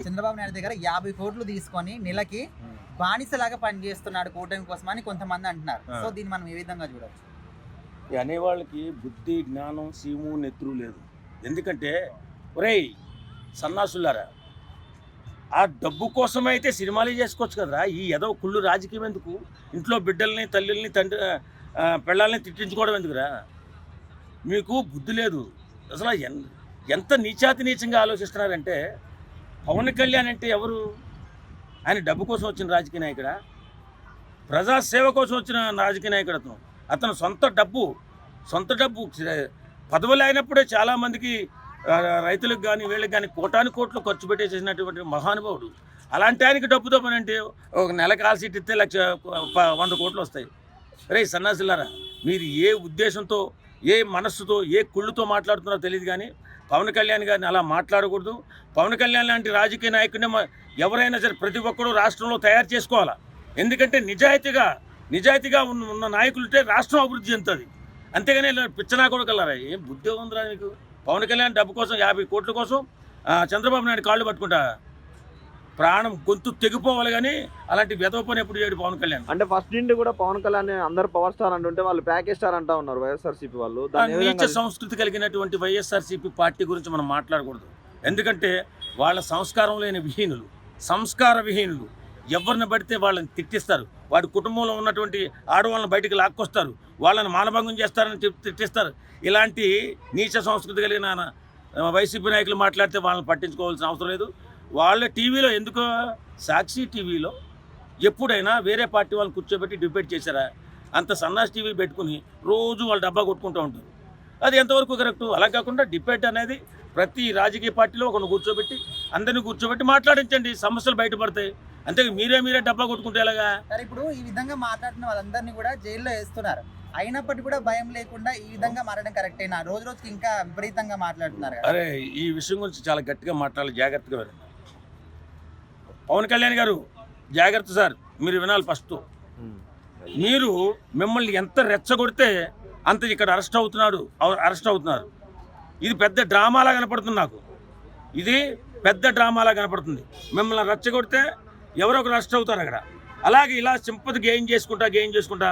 చంద్రబాబు నాయుడు దగ్గర 50 కోట్లు తీసుకొని నెలకి బానిసలాగా పనిచేస్తున్నాడు కూటమి కోసం అని కొంతమంది అంటున్నారు. సో దీన్ని మనం ఏ విధంగా చూడొచ్చు? ఈ అనేవాళ్ళకి బుద్ధి జ్ఞానం సీము నెత్తురు లేదు. ఎందుకంటే ఒరేయ్ సన్నాసులారా, ఆ డబ్బు కోసమైతే సినిమాలే చేసుకోవచ్చు కదరా. ఈ ఏదో కుళ్ళు రాజకీయం ఎందుకు? ఇంట్లో బిడ్డల్ని తల్లిని తండ్రి పిల్లల్ని తిట్టించుకోవడం ఎందుకురా? మీకు బుద్ధి లేదు అసలు. ఎంత నీచాతినీచంగా ఆలోచిస్తున్నారంటే, పవన్ కళ్యాణ్ అంటే ఎవరు? ఆయన డబ్బు కోసం వచ్చిన రాజకీయ నాయకుడా? ప్రజాసేవ కోసం వచ్చిన రాజకీయ నాయకుడు అతను సొంత డబ్బు పదవులు అయినప్పుడే చాలామందికి రైతులకు కానీ వీళ్ళకి కానీ కోటాను కోట్లు ఖర్చు పెట్టేసేసినటువంటి మహానుభావుడు. అలాంటి ఆయనకి డబ్బుతో పని అంటే ఒక నెల కాల్ సీట్ ఇస్తే 100 కోట్లు వస్తాయి. రే సన్నాసిల్లారా, మీరు ఏ ఉద్దేశంతో ఏ మనస్సుతో ఏ కుళ్ళుతో మాట్లాడుతున్నారో తెలియదు. కానీ పవన్ కళ్యాణ్ గారిని అలా మాట్లాడకూడదు. పవన్ కళ్యాణ్ లాంటి రాజకీయ నాయకుడిని ఎవరైనా సరే ప్రతి ఒక్కరూ రాష్ట్రంలో తయారు చేసుకోవాలా. ఎందుకంటే నిజాయితీగా ఉన్న నాయకులుంటే రాష్ట్రం అభివృద్ధి చెందుతుంది. అంతేగాని పిచ్చనా కూడా కలరా. ఏం బుద్ధి ఉందిరా మీకు? పవన్ కళ్యాణ్ డబ్బు కోసం 50 కోట్ల కోసం చంద్రబాబు నాయుడు కాళ్ళు పట్టుకుంటా ప్రాణం గొంతు తెగిపోవాలి. కానీ అలాంటి వెధవ పని ఎప్పుడు చేయడు పవన్ కళ్యాణ్. అంటే ఫస్ట్ నుండి కూడా పవన్ కళ్యాణ్ అందరు పవర్ స్టార్ అంటుంటే వాళ్ళు ప్యాకేజ్ స్టార్ అంటా ఉన్నారు వైఎస్ఆర్సీపీ వాళ్ళు. నీచ సంస్కృతి కలిగినటువంటి వైఎస్ఆర్సీపీ పార్టీ గురించి మనం మాట్లాడకూడదు. ఎందుకంటే వాళ్ళ సంస్కారం లేని విహీనులు, సంస్కార విహీనులు. ఎవరిని పడితే వాళ్ళని తిట్టిస్తారు. వాడి కుటుంబంలో ఉన్నటువంటి ఆడవాళ్ళని బయటికి లాక్కొస్తారు, వాళ్ళని మానభంగం చేస్తారని తిట్టిస్తారు. ఇలాంటి నీచ సంస్కృతి కలిగిన వైసీపీ నాయకులు మాట్లాడితే వాళ్ళని పట్టించుకోవాల్సిన అవసరం లేదు. వాళ్ళ టీవీలో ఎందుకో సాక్షి టీవీలో ఎప్పుడైనా వేరే పార్టీ వాళ్ళని కూర్చోబెట్టి డిబేట్ చేశారా? అంత సన్నాసి టీవీ పెట్టుకుని రోజు వాళ్ళు డబ్బా కొట్టుకుంటూ ఉంటారు. అది ఎంతవరకు కరెక్టు? అలా కాకుండా డిబేట్ అనేది ప్రతి రాజకీయ పార్టీలో ఒకరిని కూర్చోబెట్టి అందరినీ కూర్చోబెట్టి మాట్లాడించండి, సమస్యలు బయటపడతాయి. అంతే మీరే డబ్బా కొట్టుకుంటే ఎలాగా? సరే, ఇప్పుడు ఈ విధంగా మాట్లాడిన వాళ్ళందరినీ కూడా జైల్లో వేస్తున్నారు. అయినప్పటికీ కూడా భయం లేకుండా ఈ విధంగా మాట్లాడడం కరెక్టేనా? రోజుకి ఇంకా విపరీతంగా మాట్లాడుతున్నారు. అరే ఈ విషయం గురించి చాలా గట్టిగా మాట్లాడాలి, జాగ్రత్తగా వినండి. పవన్ కళ్యాణ్ గారు జాగ్రత్త సార్, మీరు వినాలి. ఫస్ట్ మీరు మిమ్మల్ని ఎంత రెచ్చగొడితే అంత ఇక్కడ అరెస్ట్ అవుతున్నారు. ఇది పెద్ద డ్రామాలా కనపడుతుంది నాకు. ఇది పెద్ద డ్రామాలా కనపడుతుంది. మిమ్మల్ని రెచ్చగొడితే ఎవరో ఒకరు అరెస్ట్ అవుతారు అక్కడ. అలాగే ఇలా సింపతి గెయిన్ చేసుకుంటా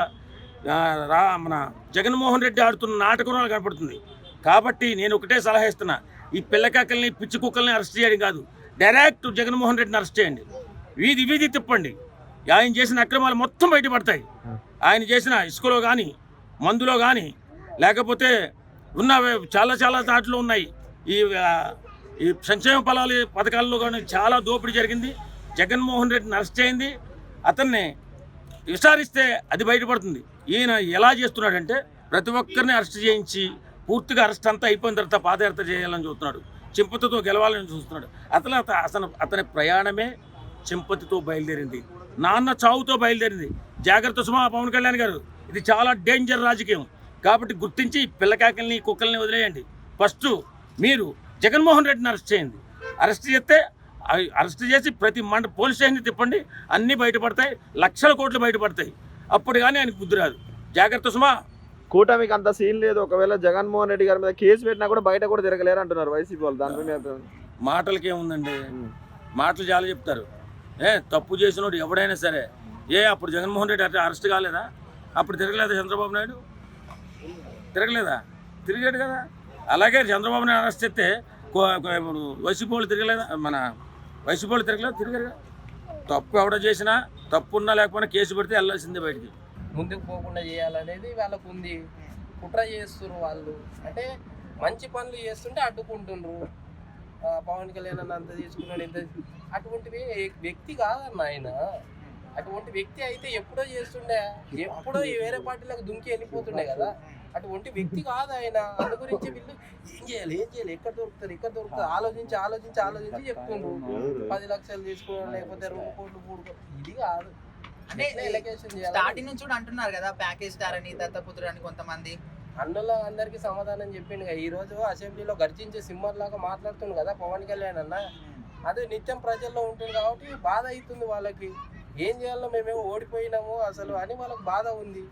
మన జగన్మోహన్ రెడ్డి ఆడుతున్న నాటకంలో కనపడుతుంది. కాబట్టి నేను ఒకటే సలహా ఇస్తున్నా, ఈ పిల్లకాకల్ని పిచ్చి కుక్కల్ని అరెస్ట్ చేయడం కాదు, డైరెక్ట్ జగన్మోహన్ రెడ్డిని అరెస్ట్ చేయండి. వీధి తిప్పండి. ఆయన చేసిన అక్రమాలు మొత్తం బయటపడతాయి. ఆయన చేసిన ఇసుకలో కానీ మందులో కానీ లేకపోతే ఉన్న చాలా దాంట్లో ఉన్నాయి. ఈ సంక్షేమ పథకాల్లో కానీ చాలా దోపిడీ జరిగింది. జగన్మోహన్ రెడ్డిని అరెస్ట్ చేయింది. అతన్ని విచారిస్తే అది బయటపడుతుంది. ఈయన ఎలా చేస్తున్నాడంటే ప్రతి ఒక్కరిని అరెస్ట్ చేయించి పూర్తిగా అరెస్ట్ అంతా అయిపోయిన తర్వాత పాదయాత్ర చేయాలని చూస్తున్నాడు. చింపతితో గెలవాలని చూస్తున్నాడు. అతని ప్రయాణమే చింపతితో బయలుదేరింది, నాన్న చావుతో బయలుదేరింది. జాగ్రత్త సుమా పవన్ కళ్యాణ్ గారు, ఇది చాలా డేంజర్ రాజకీయం. కాబట్టి గుర్తించి పిల్లకాకల్ని కుక్కల్ని వదిలేయండి. ఫస్ట్ మీరు జగన్మోహన్ రెడ్డిని అరెస్ట్ చేయండి. అరెస్ట్ చేసి ప్రతి పోలీస్ స్టేషన్ తిప్పండి, అన్నీ బయటపడతాయి, లక్షల కోట్లు బయటపడతాయి. అప్పుడు కానీ ఆయనకు బుద్ధి రాదు. జాగ్రత్త సుమా. కూటమికి అంత సీన్ లేదు. ఒకవేళ జగన్మోహన్ రెడ్డి గారి మీద కేసు పెట్టినా కూడా బయట కూడా తిరగలేరు అంటున్నారు వైసీపీ వాళ్ళు. దానిపై మాటలకి ఏముందండి, మాటలు చాలా చెప్తారు. తప్పు చేసినోడు ఎవడైనా సరే, అప్పుడు జగన్మోహన్ రెడ్డి అరెస్ట్ కాలేదా? అప్పుడు తిరగలేదా చంద్రబాబు నాయుడు? తిరిగాడు కదా. అలాగే చంద్రబాబు నాయుడు అరెస్ట్ చేస్తే వైసీపీ వాళ్ళు తిరగలేదా? మన వైసీపీ వాళ్ళు తిరిగారు. తప్పు ఎవడ చేసినా, తప్పున్నా లేకపోయినా కేసు పెడితే వెళ్ళాల్సిందే బయటికి. ముందుకు పోకుండా చేయాలనేది వాళ్ళకు ఉంది. కుట్ర చేస్తున్నారు వాళ్ళు. అంటే మంచి పనులు చేస్తుంటే అడ్డుకుంటుండ్రు. పవన్ కళ్యాణ్ అన్న అంత తీసుకున్నాడు, ఇంత అటువంటివి వ్యక్తి కాదన్న ఆయన. అటువంటి వ్యక్తి అయితే ఎప్పుడో చేస్తుండే, ఎప్పుడో వేరే పార్టీలకు దుంకి వెళ్ళిపోతుండే కదా. అటువంటి వ్యక్తి కాదు ఆయన. అందు గురించి వీళ్ళు ఏం చేయాలి ఎక్కడ దొరుకుతారు ఆలోచించి చెప్తుండ్రు. 10 లక్షలు తీసుకోవడం, లేకపోతే 2 కోట్లు 3 కోట్లు, ఇది కాదు. అంటే స్టార్టింగ్ నుంచి కూడా అంటున్నారు కదా ప్యాకేజ్ స్టార్ అని, దత్తపుత్రుడు అని కొంతమంది. అన్నలో అందరికి సమాధానం చెప్పిండు కదా. ఈ రోజు అసెంబ్లీలో గర్జించే సింహర్ లాగా మాట్లాడుతుంది కదా పవన్ కళ్యాణ్ అన్న. అదే నిత్యం ప్రజల్లో ఉంటుంది కాబట్టి బాధ అవుతుంది వాళ్ళకి. ఏం చేయాలో మేమేమో ఓడిపోయినాము అసలు అని వాళ్ళకి బాధ ఉంది.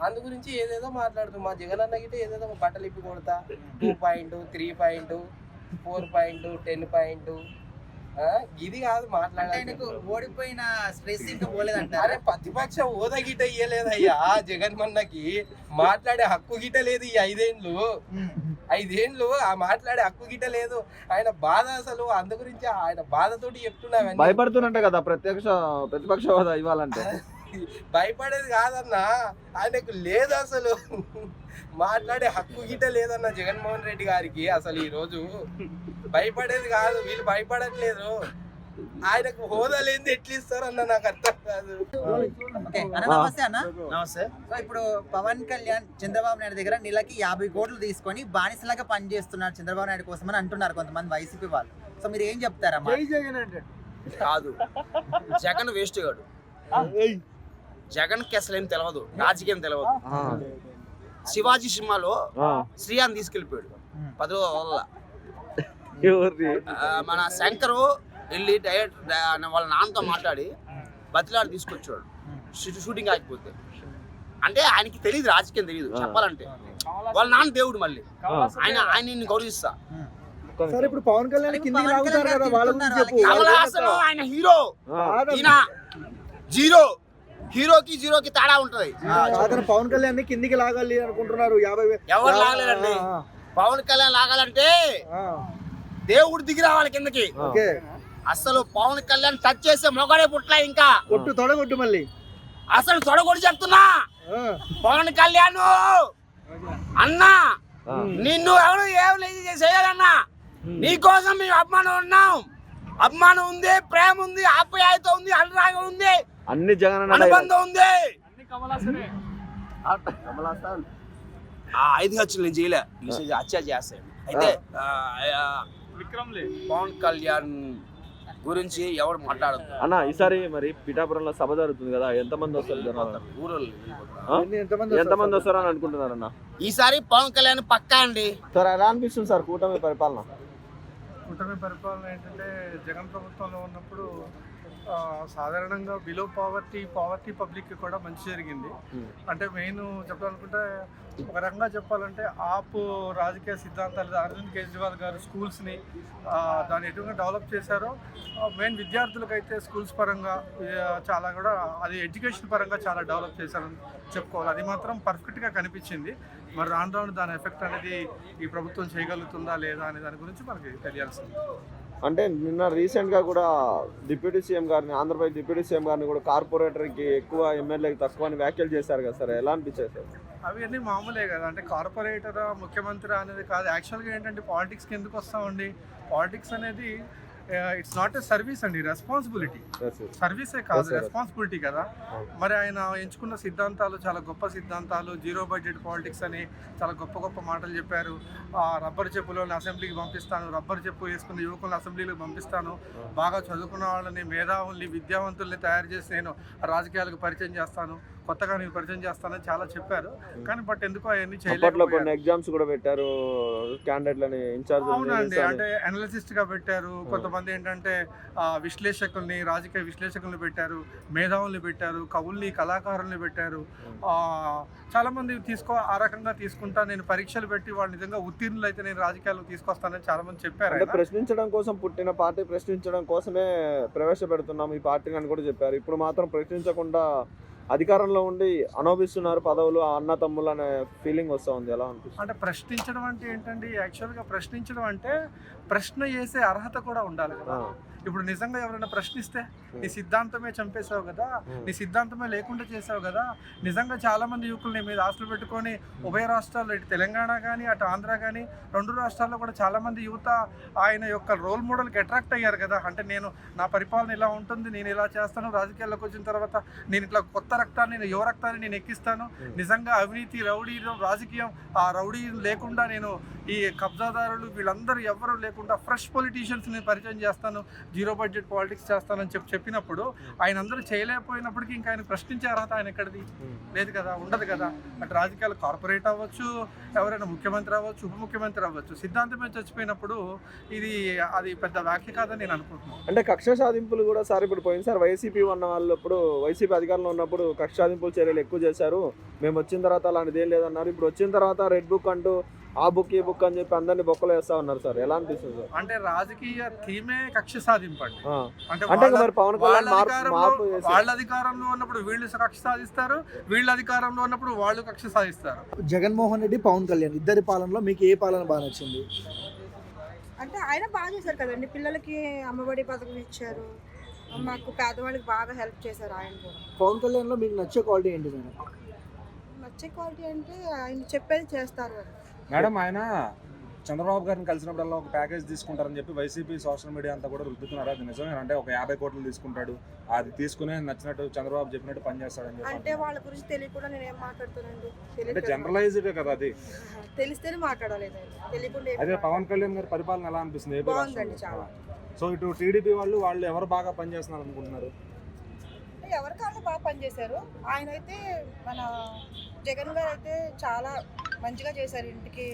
అందు గురించి ఏదేదో మాట్లాడుతాం. మా జగన్ అన్న గిట్టే ఏదేదో బట్టలు ఇప్పి కొడతా, 2 పాయింట్ 3 పాయింట్ 4 పాయింట్ 10 పాయింట్ ఇది కాదు అంటే మాట్లాడాలి. ఆయనకు ఓడిపోయిన స్ట్రెస్ ఇంకా పోలేదంటారు. అరే ప్రతిపక్ష హోదా గిట ఇయ్యలేదయ్యా జగన్ మన్నకి, మాట్లాడే హక్కు గిట లేదు. ఈ 5 ఏళ్ళు ఆ మాట్లాడే హక్కు గిట లేదు. ఆయన బాధ అసలు అందు గురించి ఆయన బాధతోటి చెప్తున్నా. భయపడుతున్నట్టే కదా ప్రతిపక్ష హోదా ఇవ్వాలంటే. భయపడేది కాదన్నా, ఆయనకు లేదు అసలు మాట్లాడే హక్కు గిట లేదన్న జగన్మోహన్ రెడ్డి గారికి. అసలు ఈ రోజు భయపడేది కాదు, వీళ్ళు భయపడట్లేదు. ఆయనకు హోదా లేనిది ఎట్లా ఇస్తారు అన్న నాకు అర్థం కాదు. ఓకే అన్న, నమస్తే అన్న. నమస్తే. సో ఇప్పుడు పవన్ కళ్యాణ్ చంద్రబాబు నాయుడు దగ్గర నెలకి 50 కోట్లు తీసుకొని బానిసలాగా పనిచేస్తున్నారు చంద్రబాబు నాయుడు కోసం అని అంటున్నారు కొంతమంది వైసీపీ వాళ్ళు. సో మీరు ఏం చెప్తారమ్మా? కాదు, జగన్ వేస్ట్ గాడు. జగన్కి అసలు ఏం తెలియదు, రాజకీయం తెలియదు. శివాజీ సినిమాలో శ్రీయాన్ని తీసుకెళ్ళిపోయాడు 10 రోజుల వల్ల. మన శంకరు వెళ్ళి డైరెక్ట్ వాళ్ళ నాన్నతో మాట్లాడి బతిలాడు తీసుకొచ్చాడు షూటింగ్ ఆగిపోతే. అంటే ఆయనకి తెలియదు, రాజకీయం తెలియదు చెప్పాలంటే. వాళ్ళ నాన్న దేవుడు, మళ్ళీ ఆయన గౌరవిస్తా. సరే ఇప్పుడు పవన్ కళ్యాణ్ కిందికి లాగుతారు కదా, వాళ్ళ గురించి చెప్పు. కమల్ హాసన్ ఆయన హీరో, ఈయన జీరో. హీరోకి జీరోకి తేడా ఉంటది. పవన్ కళ్యాణ్ కిందికి లాగాలి అనుకుంటున్నారు 50,000. ఎవరు లాగలేదండి. పవన్ కళ్యాణ్ లాగాలంటే దేవుడు దిగి రావాలి కిందకి. అసలు పవన్ కళ్యాణ్ టచ్ చేసే మొగడే పుట్ల. ఇంకా కొట్టు తొడగొట్టు మళ్ళీ. అసలు తొడగొట్టు చెప్తున్నా, పవన్ కళ్యాణ్ అన్నా నిన్ను ఎవరు ఏం చేయాలన్నా, నీకోసం మేము అభిమానం ఉన్నాం. అభిమానం ఉంది, ప్రేమ ఉంది, ఆప్యాయత ఉంది, అనురాగం ఉంది, అన్ని జగన్ అనుబంధం ఉంది. 5 హత్యలు నేను చేయలే, హత్య చేస్తాను. అయితే పవన్ కళ్యాణ్ గురించి ఎవరు మాట్లాడదు అన్న. ఈసారి మరి పిఠాపురంలో సభ జరుగుతుంది కదా, ఎంతమంది వస్తారు? ఎంతమంది వస్తారు అని అనుకుంటున్నారు అన్న? ఈసారి పవన్ కళ్యాణ్ పక్కా అండి. సార్ ఎలా అనిపిస్తుంది సార్ కూటమి పరిపాలన? కూటమి పరిపాలన ఏంటంటే జగన్ ప్రభుత్వంలో ఉన్నప్పుడు సాధారణంగా బిలో పావర్టీ పబ్లిక్కి కూడా మంచి జరిగింది. అంటే మెయిన్ చెప్పాలనుకుంటే ఒక రకంగా చెప్పాలంటే ఆప్ రాజకీయ సిద్ధాంతాలు అరవింద్ కేజ్రీవాల్ గారు స్కూల్స్ని దాన్ని ఎటువంటి డెవలప్ చేశారో, మెయిన్ విద్యార్థులకైతే స్కూల్స్ పరంగా చాలా కూడా అది ఎడ్యుకేషన్ పరంగా చాలా డెవలప్ చేశారని చెప్పుకోవాలి. అది మాత్రం పర్ఫెక్ట్గా కనిపించింది. మరి రాను రాను దాని ఎఫెక్ట్ అనేది ఈ ప్రభుత్వం చేయగలుగుతుందా లేదా అనే దాని గురించి మనకి తెలియాల్సింది. అంటే నిన్న రీసెంట్గా కూడా డిప్యూటీ సీఎం గారిని, ఆంధ్రప్రదేశ్ డిప్యూటీ సీఎం గారిని కూడా కార్పొరేటర్కి ఎక్కువ, ఎమ్మెల్యేకి తక్కువ అని వ్యాఖ్యలు చేశారు కదా సార్, ఎలా అనిపించారు సార్? అవన్నీ మామూలే కదా. అంటే కార్పొరేటర్ ముఖ్యమంత్రి అనేది కాదు. యాక్చువల్గా ఏంటంటే పాలిటిక్స్కి ఎందుకు వస్తామండి? పాలిటిక్స్ అనేది ఇట్స్ నాట్ ఎ సర్వీస్ అండి, రెస్పాన్సిబిలిటీ. సర్వీసే కాదు, రెస్పాన్సిబిలిటీ కదా. మరి ఆయన ఎంచుకున్న సిద్ధాంతాలు చాలా గొప్ప సిద్ధాంతాలు. 0 బడ్జెట్ పాలిటిక్స్ అని చాలా గొప్ప మాటలు చెప్పారు. రబ్బర్ చెప్పులను అసెంబ్లీకి పంపిస్తాను, రబ్బర్ చెప్పు వేసుకున్న యువకులను అసెంబ్లీకి పంపిస్తాను, బాగా చదువుకున్న వాళ్ళని, మేధావుల్ని, విద్యావంతుల్ని తయారు చేసి నేను రాజకీయాలకు పరిచయం చేస్తాను, కొత్తగా నేను పరిచయం చేస్తానని చాలా చెప్పారు. కానీ బట్ ఎందుకో అవన్నీ చేయలేదు. కొన్ని ఎగ్జామ్స్ కూడా పెట్టారు క్యాండిడేట్లని, ఇన్ఛార్జ్. అవునండి, అంటే అనలిసిస్ట్ గా పెట్టారు. కొంతమంది ఏంటంటే విశ్లేషకుల్ని, రాజకీయ విశ్లేషకుల్ని పెట్టారు, మేధావుల్ని పెట్టారు, కవుల్ని, కళాకారుల్ని పెట్టారు. చాలా మంది ఆ రకంగా తీసుకుంటా, నేను పరీక్షలు పెట్టి వాళ్ళు నిజంగా ఉత్తీర్ణులు అయితే నేను రాజకీయాలకు తీసుకొస్తానని చాలా మంది చెప్పారు. ప్రశ్నించడం కోసం పుట్టిన పార్టీ, ప్రశ్నించడం కోసమే ప్రవేశపెడుతున్నాం ఈ పార్టీని అని కూడా చెప్పారు. ఇప్పుడు మాత్రం ప్రశ్నించకుండా అధికారంలో ఉండి అనుభవిస్తున్నారు పదవులు, అన్న తమ్ముళ్ళు అనే ఫీలింగ్ వస్తూ ఉంది. ఎలా అనిపిస్తుంది? అంటే ప్రశ్నించడం అంటే ఏంటండి? యాక్చువల్గా ప్రశ్నించడం అంటే ప్రశ్న చేసే అర్హత కూడా ఉండాలి కదా. ఇప్పుడు నిజంగా ఎవరైనా ప్రశ్నిస్తే నీ సిద్ధాంతమే చంపేశావు కదా, నీ సిద్ధాంతమే లేకుండా చేసావు కదా. నిజంగా చాలా మంది యువకులు నీ మీద ఆశలు పెట్టుకొని ఉభయ రాష్ట్రాల్లో, ఇటు తెలంగాణ కానీ అటు ఆంధ్ర కానీ 2 రాష్ట్రాల్లో కూడా చాలా మంది యువత ఆయన యొక్క రోల్ మోడల్కి అట్రాక్ట్ అయ్యారు కదా. అంటే నేను, నా పరిపాలన ఇలా ఉంటుంది, నేను ఇలా చేస్తాను, రాజకీయాల్లోకి వచ్చిన తర్వాత నేను ఇట్లా కొత్త రక్తాన్ని, యువ రక్తాన్ని నేను ఎక్కిస్తాను, నిజంగా అవినీతి, రౌడీ రాజకీయం, ఆ రౌడీ లేకుండా నేను ఈ కబ్జాదారులు వీళ్ళందరూ ఎవరు లేకుండా ఫ్రెష్ పొలిటీషియన్స్ నేను పరిచయం చేస్తాను, 0 బడ్జెట్ పాలిటిక్స్ చేస్తానని చెప్పినప్పుడు ఆయన అందరూ చేయలేకపోయినప్పటికీ ఇంకా ఆయన ప్రశ్నించే అర్హత ఆయన ఎక్కడిది? లేదు కదా, ఉండదు కదా. అటు రాజకీయాలు కార్పొరేట్ అవ్వచ్చు, ఎవరైనా ముఖ్యమంత్రి అవ్వచ్చు, ఉప ముఖ్యమంత్రి అవ్వచ్చు, సిద్ధాంతమే చచ్చిపోయినప్పుడు అది పెద్ద వ్యాఖ్య కాదని నేను అనుకుంటున్నాను. అంటే కక్ష సాధింపులు కూడా సార్ ఇప్పుడు పోయింది సార్. వైసీపీ ఉన్న వాళ్ళప్పుడు, వైసీపీ అధికారంలో ఉన్నప్పుడు కక్ష సాధింపుల చర్యలు ఎక్కువ చేశారు, మేము వచ్చిన తర్వాత అలాంటిది ఏం లేదన్నారు. ఇప్పుడు వచ్చిన తర్వాత రెడ్ బుక్ అంటూ ఆ బుక్ ఈ బుక్ అని చెప్పి అందరినీ బొక్కలు వేస్తా ఉన్నారు సార్, ఎలా అనిపిస్తుంది సార్? అంటే రాజకీయ థీమే కక్ష సాధింపండి. అంటే అంటే మరి పవన్ కళ్యాణ్ మార్పు చేసి వాళ్ళ అధికారంలో ఉన్నప్పుడు వీళ్ళు కక్ష సాధిస్తారు, వీళ్ళ అధికారంలో ఉన్నప్పుడు వాళ్ళు కక్ష సాధిస్తారు. జగన్మోహన్ రెడ్డి, పవన్ కళ్యాణ్ ఇద్దరి పాలనలో మీకు ఏ పాలన బాగా నచ్చింది? అంటే ఆయన బాగా చేశారు కదండి, పిల్లలకి అమ్మఒడి పథకం ఇచ్చారు, మాకు పేదవాళ్ళకి బాగా హెల్ప్ చేశారు ఆయన కూడా. పవన్ కళ్యాణ్లో మీకు నచ్చే క్వాలిటీ ఏంటి మేడం? నచ్చే క్వాలిటీ అంటే ఆయన చెప్పేది చేస్తారు అని. మేడం, ఆయన చంద్రబాబు గారిని కలిసినప్పుడల్లా ఒక ప్యాకేజ్ తీసుకుంటారని చెప్పి వైసీపీ సోషల్ మీడియా అంతా కూడా రుద్దుతున్నారు. అది నిజమే అంటే ఒక 50 కోట్లు తీసుకుంటాడు, అది తీసుకునే నచ్చినట్టు చంద్రబాబు చెప్పినట్టు పనిచేస్తాడని చెప్పి. అంటే వాళ్ళ గురించి తెలియకుండా నేను ఏం మాట్లాడుతానండి, అంటే జనరలైజ్డే కదా అది, తెలిస్తేనే మాట్లాడలేదు, తెలియకుండా ఏం అదే పవన్ కళ్యాణ్ గారి పరిపాలన ఎలా అనిపిస్తుంది ఏపీ బాగుందండి చాలా. సో ఇటు టీడీపీ వాళ్ళు ఎవరు బాగా పనిచేస్తున్నారు అనుకుంటున్నారు? ఎవరి కాళ్ళు బాగా పనిచేశారు. ఆయన అయితే మన జగన్ గారు అయితే చాలా మంచిగా చేశారు. ఇంటికి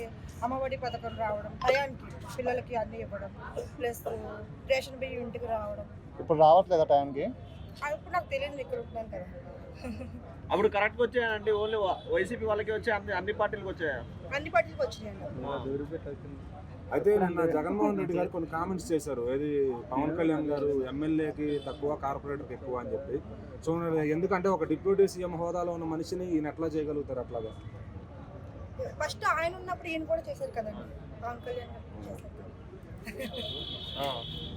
అమ్మఒడి పథకం రావడం, టయానికి పిల్లలకి అన్ని ఇవ్వడం, ప్లస్ రేషన్ బియ్యం ఇంటికి రావడం. ఇప్పుడు రావట్లేదా టైంకి? ఇప్పుడు నాకు తెలియదు, ఇక్కడ ఉంటున్నాను కదా. అప్పుడు కరెక్ట్గా వచ్చాయండి, ఓన్లీ వైసీపీ వాళ్ళకి వచ్చాయి, అన్ని పార్టీలకు వచ్చాయా? అన్ని పార్టీలకు వచ్చినాయండి. అయితే నిన్న జగన్మోహన్ రెడ్డి గారు కొన్ని కామెంట్స్ చేశారు, ఏది పవన్ కళ్యాణ్ గారు ఎమ్మెల్యేకి తక్కువ కార్పొరేటర్కి ఎక్కువ అని చెప్పి. సో ఎందుకంటే ఒక డిప్యూటీ సీఎం హోదాలో ఉన్న మనిషిని ఈయన ఎట్లా చేయగలుగుతారు అట్లాగా? ఫస్ట్ ఆయన ఉన్నప్పుడు ఈయన కూడా చేశారు కదండి, పవన్ కళ్యాణ్ గారు చేశారు.